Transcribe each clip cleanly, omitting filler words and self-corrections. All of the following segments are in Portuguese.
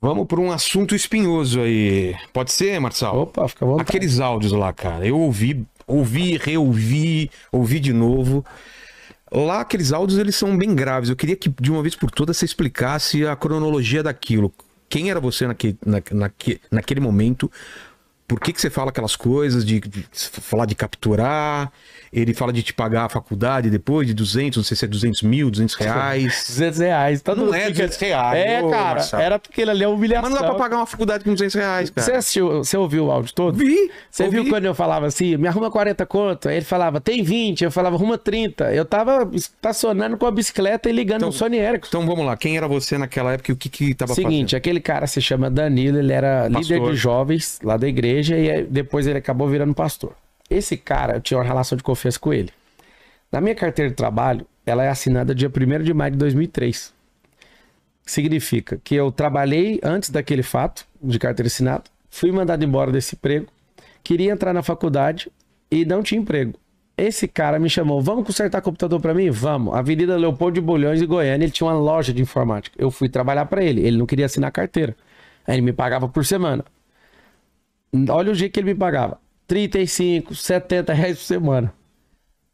Vamos para um assunto espinhoso aí. Pode ser, Marçal? Opa, fica à vontade. Aqueles áudios lá, cara. Eu ouvi, reouvi, ouvi de novo. Lá, aqueles áudios, eles são bem graves. Eu queria que, de uma vez por todas, você explicasse a cronologia daquilo. Quem era você naquele momento? Por que você fala aquelas coisas de falar de capturar? Ele fala de te pagar a faculdade depois de 200, não sei se é 200 mil, 200 reais. 200 reais. Todo Não mundo é fica... 200 reais. É, ô, cara, Marçal. era porque ele ali é humilhação. Mas não dá pra pagar uma faculdade com 200 reais, cara. Você assistiu, você ouviu o áudio todo? Vi. Você viu quando eu falava assim, me arruma 40 conto? Aí ele falava, tem 20. Eu falava, arruma 30. Eu tava estacionando com a bicicleta e ligando no Sony Ericsson. Então vamos lá, quem era você naquela época e o que tava Seguinte, fazendo? aquele cara se chama Danilo, ele era Pastor. líder de jovens lá da igreja e aí depois ele acabou virando pastor. Esse cara, eu tinha uma relação de confiança com ele. Na minha carteira de trabalho, ela é assinada dia 1º de maio de 2003. Significa que eu trabalhei antes daquele fato de carteira assinada, fui mandado embora desse emprego, queria entrar na faculdade e não tinha emprego. Esse cara me chamou, vamos consertar computador pra mim? Vamos. Avenida Leopoldo de Bulhões, em Goiânia, ele tinha uma loja de informática. Eu fui trabalhar pra ele, ele não queria assinar a carteira. Aí ele me pagava por semana. Olha o jeito que ele me pagava. 35, 70 reais por semana.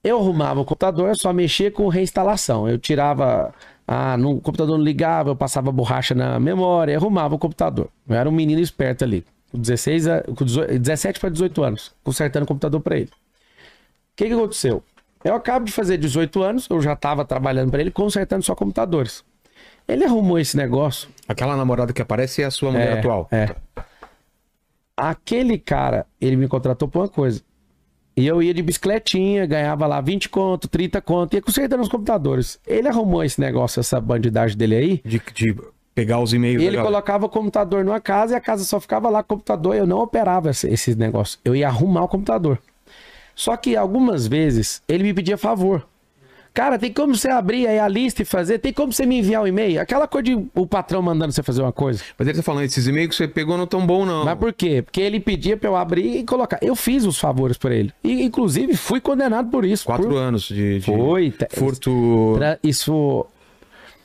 Eu arrumava o computador, só mexia com reinstalação. Eu tirava, o computador não ligava, eu passava borracha na memória, arrumava o computador. Eu era um menino esperto ali, com 17 para 18 anos, consertando o computador para ele. O que aconteceu? Eu acabo de fazer 18 anos, eu já estava trabalhando para ele, consertando só computadores. Ele arrumou esse negócio. Aquela namorada que aparece é a sua mulher atual. É. Aquele cara, ele me contratou por uma coisa. E eu ia de bicicletinha, ganhava lá 20 conto, 30 conto, ia consertando os computadores. Ele arrumou esse negócio, essa bandidagem dele aí. De pegar os e-mails. E ele colocava o computador numa casa e a casa só ficava lá com o computador. Eu não operava esse negócio. Eu ia arrumar o computador. Só que algumas vezes ele me pedia favor. Cara, tem como você abrir aí a lista e fazer? Tem como você me enviar um e-mail? Aquela coisa de o patrão mandando você fazer uma coisa. Mas ele tá falando, esses e-mails que você pegou não tão bom, não. Mas por quê? Porque ele pedia pra eu abrir e colocar. Eu fiz os favores pra ele. E, inclusive, fui condenado por isso. 4 anos de Foi. furto... Isso...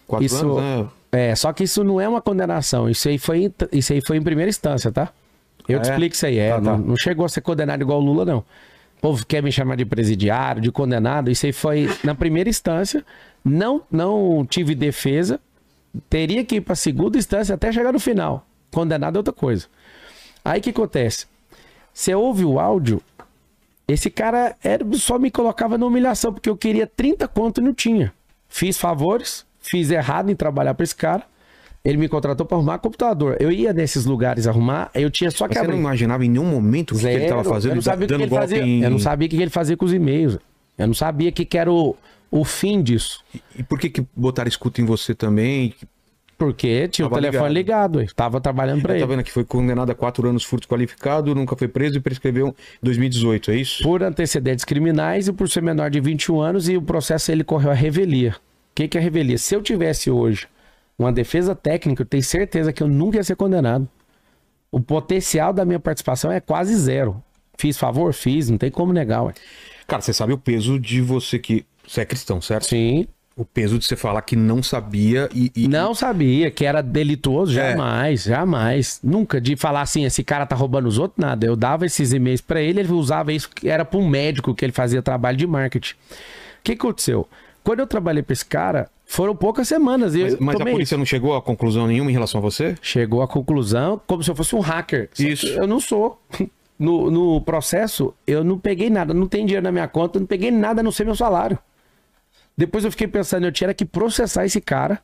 4 anos, né? É, só que isso não é uma condenação. Isso aí foi em primeira instância, tá? Eu te explico isso aí. Não chegou a ser condenado igual o Lula, não. O povo quer me chamar de presidiário, de condenado. Isso aí foi na primeira instância. Não tive defesa. Teria que ir para a segunda instância até chegar no final. Condenado é outra coisa. Aí o que acontece? Você ouve o áudio, esse cara só me colocava na humilhação, porque eu queria 30 conto e não tinha. Fiz favores, fiz errado em trabalhar para esse cara. Ele me contratou para arrumar computador. Eu ia nesses lugares arrumar, eu tinha só que abrir. Você não imaginava em nenhum momento o que ele estava fazendo? Eu não sabia o que ele fazia. Eu não sabia o que ele fazia com os e-mails. Eu não sabia que era o fim disso. E por que botaram escuta em você também? Porque tinha o telefone ligado. Estava trabalhando para ele. Tá vendo que foi condenado a 4 anos furto qualificado, nunca foi preso e prescreveu em 2018, é isso? Por antecedentes criminais e por ser menor de 21 anos, e o processo ele correu a revelia. O que é a revelia? Se eu tivesse hoje uma defesa técnica, eu tenho certeza que eu nunca ia ser condenado. O potencial da minha participação é quase zero. Fiz favor? Fiz, não tem como negar, ué. Cara, você sabe o peso de você que... Você é cristão, certo? Sim. O peso de você falar que não sabia Não sabia, que era delituoso, jamais, jamais. Nunca, de falar assim, esse cara tá roubando os outros, nada. Eu dava esses e-mails pra ele, ele usava isso, que era pra um médico que ele fazia trabalho de marketing. O que aconteceu? Quando eu trabalhei pra esse cara, foram poucas semanas. Mas a polícia não chegou a conclusão nenhuma em relação a você? Chegou a conclusão como se eu fosse um hacker. Isso. Eu não sou. No processo, eu não peguei nada. Não tem dinheiro na minha conta, não peguei nada a não ser meu salário. Depois eu fiquei pensando, eu tinha que processar esse cara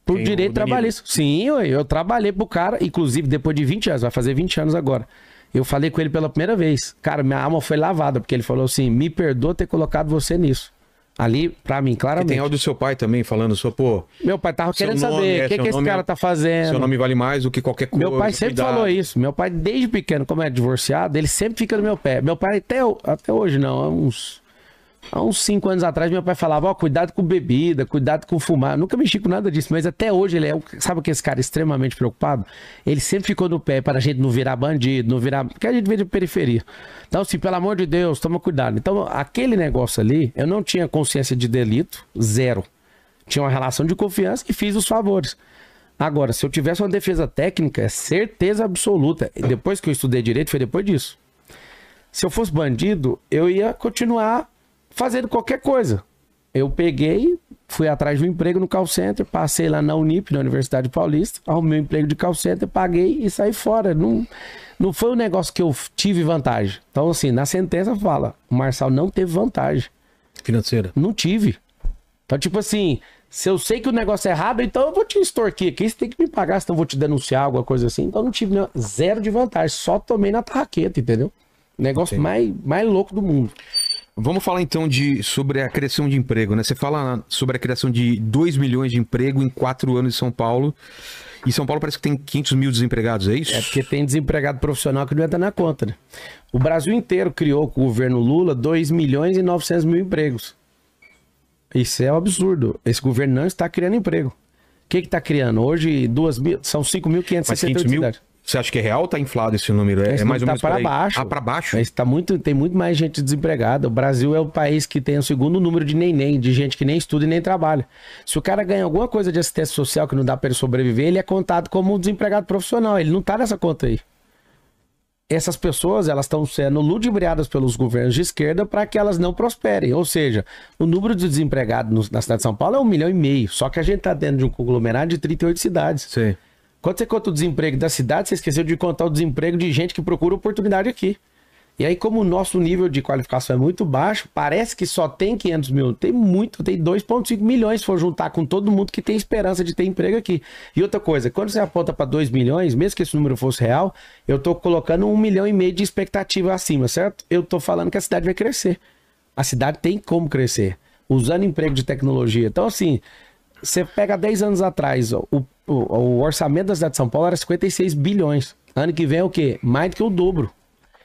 por direito trabalhista. Sim, eu trabalhei pro cara, inclusive depois de 20 anos, vai fazer 20 anos agora. Eu falei com ele pela primeira vez. Cara, minha alma foi lavada, porque ele falou assim, me perdoa ter colocado você nisso. Ali, pra mim, claramente. E tem áudio do seu pai também falando, pô... Meu pai tava querendo saber o que esse cara tá fazendo. Seu nome vale mais do que qualquer coisa. Meu pai sempre falou isso. Meu pai, desde pequeno, como é divorciado, ele sempre fica no meu pé. Meu pai, até hoje não, há uns 5 anos atrás, meu pai falava, cuidado com bebida, cuidado com fumar. Eu nunca mexi com nada disso, mas até hoje ele sabe que esse cara é extremamente preocupado? Ele sempre ficou no pé para a gente não virar bandido, não virar... Porque a gente veio de periferia. Então, assim, pelo amor de Deus, toma cuidado. Então, aquele negócio ali, eu não tinha consciência de delito, zero. Tinha uma relação de confiança e fiz os favores. Agora, se eu tivesse uma defesa técnica, é certeza absoluta. E depois que eu estudei direito, foi depois disso. Se eu fosse bandido, eu ia continuar fazendo qualquer coisa. Eu peguei, fui atrás de um emprego no call center, passei lá na Unip, na Universidade Paulista, arrumei um emprego de call center, paguei e saí fora. Não foi um negócio que eu tive vantagem. Então, assim, na sentença fala, o Marçal não teve vantagem. Financeira? Não tive. Então, tipo assim, se eu sei que o negócio é errado, então eu vou te extorquir aqui, você tem que me pagar, senão eu vou te denunciar, alguma coisa assim. Então, não tive zero de vantagem, só tomei na tarraqueta, entendeu? Negócio mais louco do mundo. Vamos falar então sobre a criação de emprego, né? Você fala sobre a criação de 2 milhões de emprego em 4 anos em São Paulo. E São Paulo parece que tem 500 mil desempregados, é isso? É porque tem desempregado profissional que não entra na conta, né? O Brasil inteiro criou com o governo Lula 2 milhões e 900 mil empregos. Isso é um absurdo. Esse governo não está criando emprego. O que está criando? Hoje, são 5.568 cidades. Você acha que é real ou tá inflado esse número? É mais ou menos para baixo. Ah, para baixo? Tem muito mais gente desempregada. O Brasil é o país que tem o segundo número de neném, de gente que nem estuda e nem trabalha. Se o cara ganha alguma coisa de assistência social que não dá para ele sobreviver, ele é contado como desempregado profissional. Ele não tá nessa conta aí. Essas pessoas, elas estão sendo ludibriadas pelos governos de esquerda para que elas não prosperem. Ou seja, o número de desempregados na cidade de São Paulo é 1,5 milhão. Só que a gente tá dentro de um conglomerado de 38 cidades. Sim. Quando você conta o desemprego da cidade, você esqueceu de contar o desemprego de gente que procura oportunidade aqui. E aí, como o nosso nível de qualificação é muito baixo, parece que só tem 500 mil. Tem 2,5 milhões se for juntar com todo mundo que tem esperança de ter emprego aqui. E outra coisa, quando você aponta para 2 milhões, mesmo que esse número fosse real, eu tô colocando 1,5 milhão de expectativa acima, certo? Eu tô falando que a cidade vai crescer. A cidade tem como crescer, usando emprego de tecnologia. Então, assim, você pega 10 anos atrás, o orçamento da cidade de São Paulo era 56 bilhões. Ano que vem é o quê? Mais do que o dobro.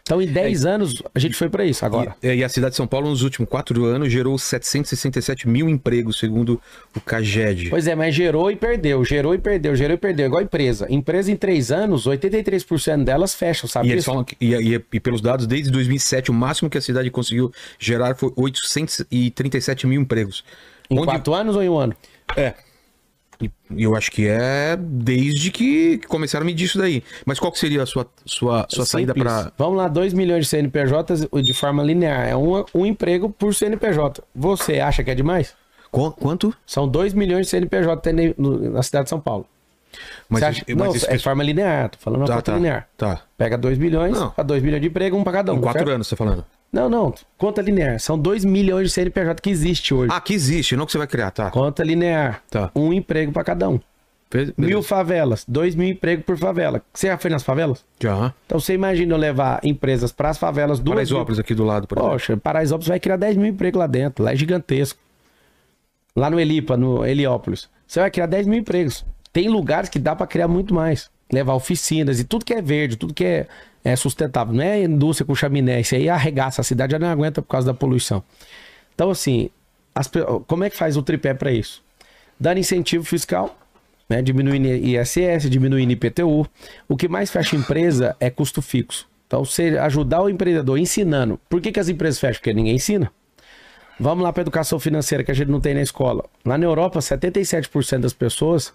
Então, em 10 anos, a gente foi para isso agora. E a cidade de São Paulo, nos últimos 4 anos, gerou 767 mil empregos, segundo o CAGED. Pois é, mas gerou e perdeu, gerou e perdeu, gerou e perdeu. Igual empresa. Empresa, em 3 anos, 83% delas fecham, sabe E isso? eles falam que, e pelos dados, desde 2007, o máximo que a cidade conseguiu gerar foi 837 mil empregos. Em 4 anos ou em 1 ano? É. E eu acho que é desde que começaram a medir isso daí. Mas qual que seria a sua saída para... Vamos lá, 2 milhões de CNPJs de forma linear. É um emprego por CNPJ. Você acha que é demais? Quanto? São 2 milhões de CNPJ na cidade de São Paulo. Mas, acha... Não, é forma linear. Tô falando uma conta linear. Tá. Pega 2 milhões, para 2 milhões de emprego, um para cada um. Em 4 anos, você tá falando? Não, conta linear. São 2 milhões de CNPJ que existe hoje. Ah, que existe, não que você vai criar, tá? Conta linear. Tá. Um emprego para cada um. 1.000 favelas, 2 mil empregos por favela. Você já foi nas favelas? Já. Então você imagina eu levar empresas para as favelas do Paraisópolis aqui do lado, por exemplo. Poxa, Paraisópolis vai criar 10 mil empregos lá dentro. Lá é gigantesco. Lá no Elipa, no Heliópolis. Você vai criar 10 mil empregos. Tem lugares que dá para criar muito mais. Levar oficinas e tudo que é verde, tudo que é sustentável. Não é indústria com chaminé. Isso aí arregaça. A cidade já não aguenta por causa da poluição. Então, assim, como é que faz o tripé para isso? Dando incentivo fiscal, né? Diminuindo ISS, diminuindo IPTU. O que mais fecha empresa é custo fixo. Então, você ajudar o empreendedor ensinando. Por que as empresas fecham? Porque ninguém ensina. Vamos lá para a educação financeira que a gente não tem na escola. Lá na Europa, 77% das pessoas,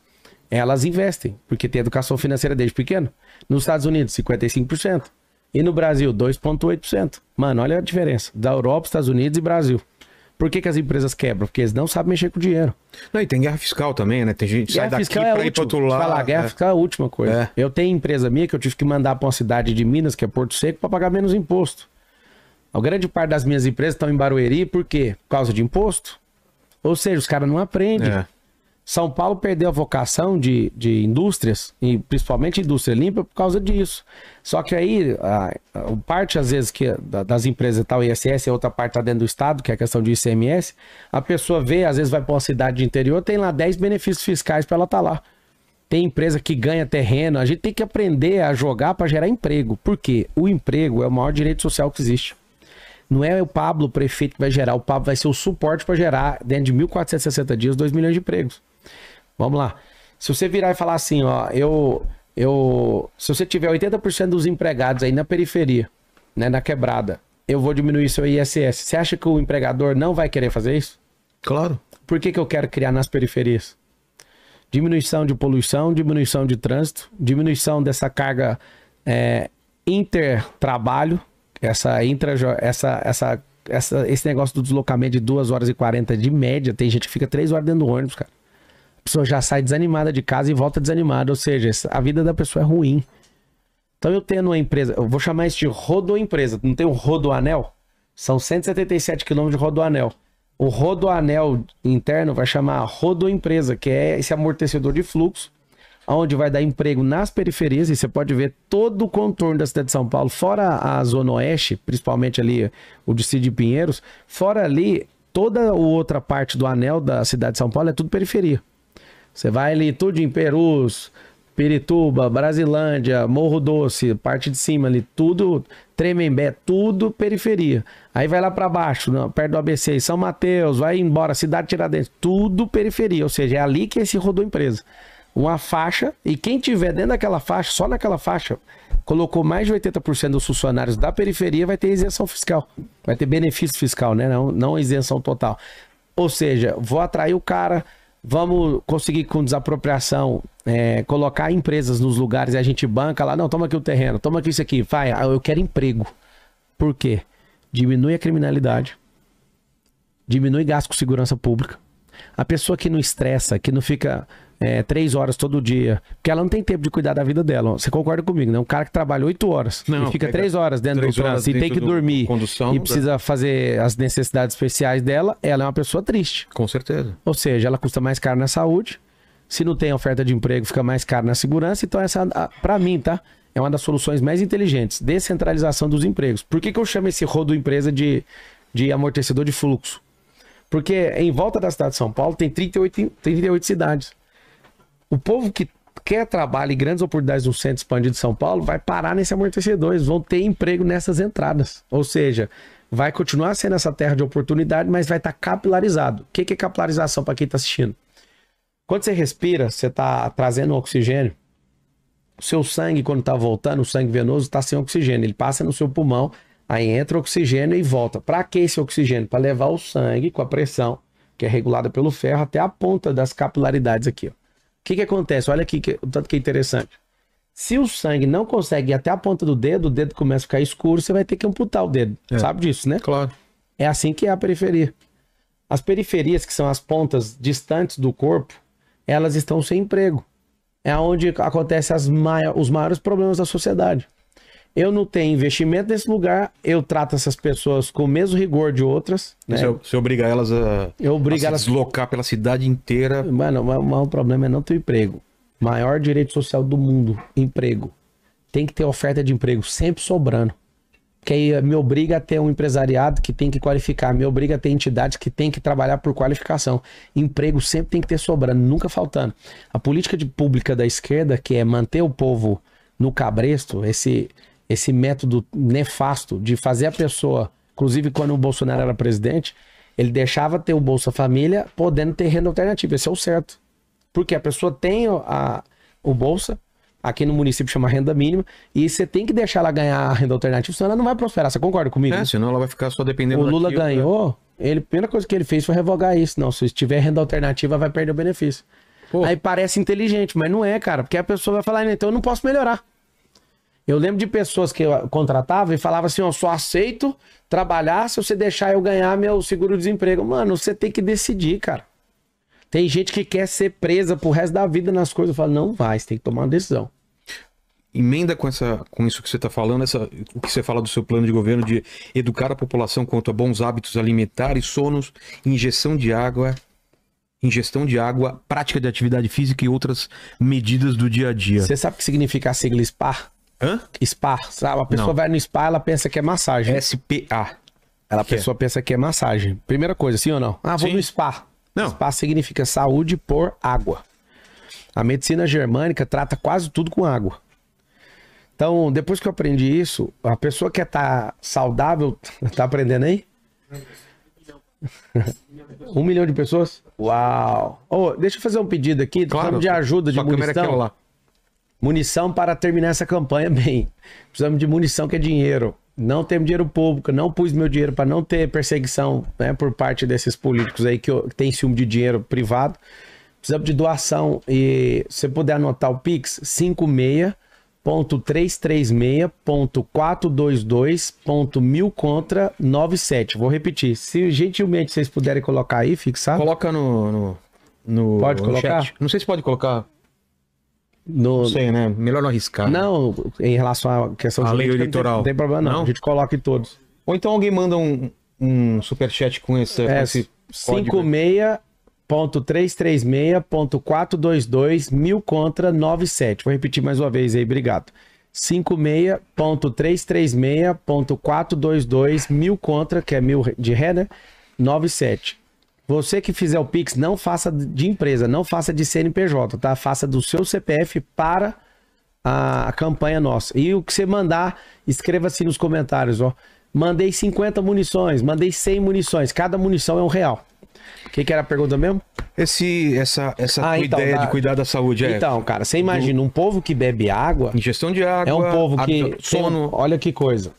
elas investem, porque tem educação financeira desde pequeno. Nos Estados Unidos, 55%. E no Brasil, 2,8%. Mano, olha a diferença. Da Europa, Estados Unidos e Brasil. Por que as empresas quebram? Porque eles não sabem mexer com dinheiro. Não, e tem guerra fiscal também, né? Tem gente que sai daqui pra ir pra outro lado. Falar, guerra fiscal é a última coisa. Eu tenho empresa minha que eu tive que mandar pra uma cidade de Minas, que é Porto Seco, pra pagar menos imposto. A grande parte das minhas empresas estão em Barueri, por quê? Por causa de imposto. Ou seja, os caras não aprendem. São Paulo perdeu a vocação de indústrias, e principalmente indústria limpa, por causa disso. Só que aí, parte às vezes que das empresas tá o ISS, a outra parte está dentro do Estado, que é a questão de ICMS, a pessoa vê, às vezes vai para uma cidade de interior, tem lá 10 benefícios fiscais para ela estar lá. Tem empresa que ganha terreno, a gente tem que aprender a jogar para gerar emprego. Por quê? O emprego é o maior direito social que existe. Não é o Pablo, o prefeito, que vai gerar, o Pablo vai ser o suporte para gerar, dentro de 1.460 dias, 2 milhões de empregos. Vamos lá. Se você virar e falar assim, ó, se você tiver 80% dos empregados aí na periferia, né, na quebrada, eu vou diminuir seu ISS. Você acha que o empregador não vai querer fazer isso? Claro. Por que eu quero criar nas periferias? diminuição de poluição, diminuição de trânsito, diminuição dessa carga intertrabalho, esse negócio do deslocamento de 2 horas e 40 de média, tem gente que fica 3 horas dentro do ônibus, cara. A pessoa já sai desanimada de casa e volta desanimada, ou seja, a vida da pessoa é ruim. Então eu tendo uma empresa, eu vou chamar isso de rodoempresa, não tem o rodoanel? São 177 quilômetros de rodoanel. O rodoanel interno vai chamar rodoempresa, que é esse amortecedor de fluxo, onde vai dar emprego nas periferias, e você pode ver todo o contorno da cidade de São Paulo, fora a Zona Oeste, principalmente ali o distrito de Pinheiros, fora ali, toda a outra parte do anel da cidade de São Paulo é tudo periferia. Você vai ali tudo em Perus, Pirituba, Brasilândia, Morro Doce, parte de cima ali, tudo, Tremembé, tudo periferia. Aí vai lá para baixo, perto do ABC, São Mateus, vai embora, Cidade Tiradentes, tudo periferia, ou seja, é ali que esse rodoempresa. Uma faixa, e quem tiver dentro daquela faixa, só naquela faixa, colocou mais de 80% dos funcionários da periferia, vai ter isenção fiscal. Vai ter benefício fiscal, né? Não isenção total. Ou seja, vou atrair o cara, vamos conseguir com desapropriação, colocar empresas nos lugares e a gente banca lá, não, toma aqui o terreno, toma aqui isso aqui, vai, eu quero emprego. Por quê? Diminui a criminalidade, diminui gasto com segurança pública. A pessoa que não estressa, que não fica 3 horas todo dia, porque ela não tem tempo de cuidar da vida dela. Você concorda comigo, né? Um cara que trabalha 8 horas e fica 3 horas dentro do trânsito e tem que dormir e precisa fazer as necessidades especiais dela, ela é uma pessoa triste. Com certeza. Ou seja, ela custa mais caro na saúde, se não tem oferta de emprego, fica mais caro na segurança. Então essa, pra mim, tá? É uma das soluções mais inteligentes. Descentralização dos empregos. Por que eu chamo esse rodoempresa de amortecedor de fluxo? Porque em volta da cidade de São Paulo tem 38 cidades. O povo que quer trabalho e grandes oportunidades no centro expandido de São Paulo vai parar nesse amortecedor. Eles vão ter emprego nessas entradas. Ou seja, vai continuar sendo essa terra de oportunidade, mas vai estar capilarizado. O que é capilarização para quem está assistindo? Quando você respira, você está trazendo oxigênio. O seu sangue, quando está voltando, o sangue venoso está sem oxigênio. Ele passa no seu pulmão, aí entra oxigênio e volta. Para que esse oxigênio? Para levar o sangue com a pressão, que é regulada pelo ferro, até a ponta das capilaridades aqui. Ó. O que acontece? Olha aqui o tanto que é interessante. Se o sangue não consegue ir até a ponta do dedo, o dedo começa a ficar escuro, você vai ter que amputar o dedo. Sabe disso, né? Claro. É assim que é a periferia. As periferias, que são as pontas distantes do corpo, elas estão sem emprego. É onde acontecem os maiores problemas da sociedade. Eu não tenho investimento nesse lugar, eu trato essas pessoas com o mesmo rigor de outras. Né? Você obriga elas a se deslocar pela cidade inteira. Mano, o problema é não ter emprego. Maior direito social do mundo, emprego. Tem que ter oferta de emprego sempre sobrando. Porque aí me obriga a ter um empresariado que tem que qualificar, me obriga a ter entidades que tem que trabalhar por qualificação. Emprego sempre tem que ter sobrando, nunca faltando. A política pública da esquerda, que é manter o povo no cabresto, esse método nefasto de fazer a pessoa, inclusive quando o Bolsonaro era presidente, ele deixava ter o Bolsa Família podendo ter renda alternativa. Esse é o certo. Porque a pessoa tem o Bolsa, aqui no município chama renda mínima, e você tem que deixar ela ganhar a renda alternativa, senão ela não vai prosperar. Você concorda comigo? Senão ela vai ficar só dependendo daquilo. O Lula ganhou, a primeira coisa que ele fez foi revogar isso. Não, se tiver renda alternativa, vai perder o benefício. Pô. Aí parece inteligente, mas não é, cara, porque a pessoa vai falar, então eu não posso melhorar. Eu lembro de pessoas que eu contratava e falava assim, ó, só aceito trabalhar se você deixar eu ganhar meu seguro-desemprego. Mano, você tem que decidir, cara. Tem gente que quer ser presa pro resto da vida nas coisas. Eu falo, não vai, você tem que tomar uma decisão. Emenda com isso que você está falando, o que você fala do seu plano de governo de educar a população quanto a bons hábitos alimentares, sonos, ingestão de água, prática de atividade física e outras medidas do dia a dia. Você sabe o que significa a sigla SPA? Hã? SPA, sabe? A pessoa vai no spa, ela pensa que é massagem. SPA. A pessoa pensa que é massagem. Primeira coisa, sim ou não? Ah, vou no spa. Não. SPA significa saúde por água. A medicina germânica trata quase tudo com água. Então, depois que eu aprendi isso, a pessoa que tá saudável, tá aprendendo aí? 1 milhão de pessoas? Uau! Oh, deixa eu fazer um pedido aqui, precisamos de ajuda, de munição. Lá. Munição para terminar essa campanha bem. Precisamos de munição, que é dinheiro. Não temos dinheiro público, não pus meu dinheiro para não ter perseguição, né, por parte desses políticos aí que tem ciúme de dinheiro privado. Precisamos de doação e se você puder anotar o Pix, 56.336.422.1000 contra 97. Vou repetir. Se gentilmente vocês puderem colocar aí, fixado. Coloca no Pode colocar? chat. Não sei se pode colocar. No... Não sei, né? Melhor não arriscar. Não, em relação à questão A lei jurídica, eleitoral. Não tem problema não. Não? A gente coloca em todos. Ou então alguém manda um superchat com esse código. 56.336.422.1000 contra 97. Vou repetir mais uma vez aí, obrigado. 56.336.422.1000 contra, que é 1000 de ré, né? 97. Você que fizer o Pix, não faça de empresa, não faça de CNPJ, tá? Faça do seu CPF para a campanha nossa. E o que você mandar, escreva assim nos comentários, ó. Mandei 50 munições, mandei 100 munições. Cada munição é R$1. O que era a pergunta mesmo? Essa tua então, ideia de cuidar da saúde é... Então, cara, você imagina um povo que bebe água... Ingestão de água... É um povo que... Sono... Olha que coisa.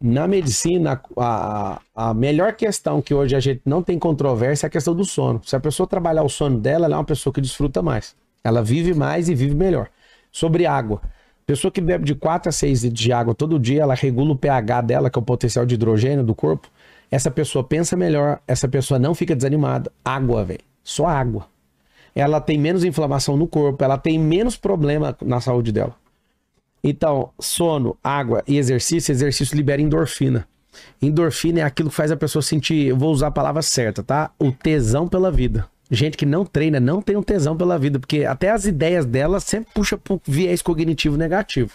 Na medicina, a melhor questão que hoje a gente não tem controvérsia é a questão do sono. Se a pessoa trabalhar o sono dela, ela é uma pessoa que desfruta mais. Ela vive mais e vive melhor. Sobre água. Pessoa que bebe de 4 a 6 litros de água todo dia, ela regula o pH dela, que é o potencial de hidrogênio do corpo. Essa pessoa pensa melhor, essa pessoa não fica desanimada. Água, velho. Só água. Ela tem menos inflamação no corpo, ela tem menos problema na saúde dela. Então, sono, água e exercício libera endorfina. Endorfina é aquilo que faz a pessoa sentir, eu vou usar a palavra certa, tá? O tesão pela vida. Gente que não treina, não tem um tesão pela vida, porque até as ideias dela sempre puxa pro viés cognitivo negativo.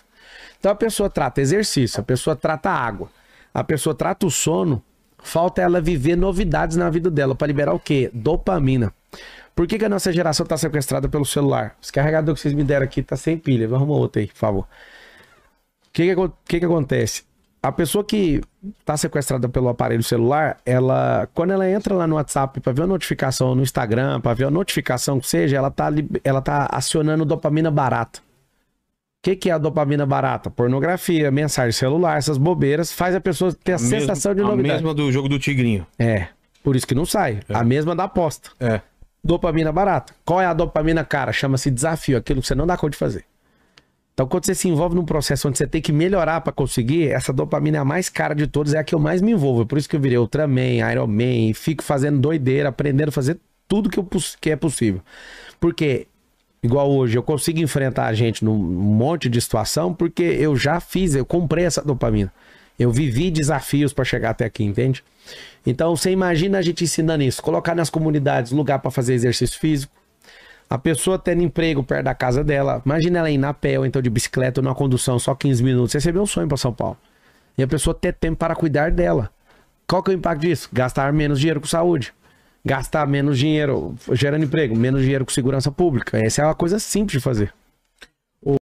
Então a pessoa trata exercício, a pessoa trata água, a pessoa trata o sono, falta ela viver novidades na vida dela, para liberar o quê? Dopamina. Por que a nossa geração tá sequestrada pelo celular? Esse carregador que vocês me deram aqui tá sem pilha, vamos arrumar outro aí, por favor. O que acontece? A pessoa que está sequestrada pelo aparelho celular, quando ela entra lá no WhatsApp para ver a notificação, no Instagram, para ver a notificação que seja, ela tá acionando dopamina barata. O que é a dopamina barata? Pornografia, mensagem celular, essas bobeiras, faz a pessoa ter a sensação de novidade. A mesma do jogo do tigrinho. É, por isso que não sai. É. A mesma da aposta. É. Dopamina barata. Qual é a dopamina cara? Chama-se desafio, aquilo que você não dá conta de fazer. Então, quando você se envolve num processo onde você tem que melhorar para conseguir, essa dopamina é a mais cara de todas, é a que eu mais me envolvo. Por isso que eu virei Ultraman, Ironman, fico fazendo doideira, aprendendo a fazer tudo que é possível. Porque, igual hoje, eu consigo enfrentar a gente num monte de situação, porque eu já fiz, eu comprei essa dopamina. Eu vivi desafios para chegar até aqui, entende? Então, você imagina a gente ensinando isso, colocar nas comunidades lugar para fazer exercício físico. A pessoa tendo emprego perto da casa dela, imagina ela ir a pé ou então de bicicleta ou numa condução só 15 minutos, receber um sonho para São Paulo. E a pessoa ter tempo para cuidar dela. Qual que é o impacto disso? Gastar menos dinheiro com saúde. Gastar menos dinheiro gerando emprego, menos dinheiro com segurança pública. Essa é uma coisa simples de fazer.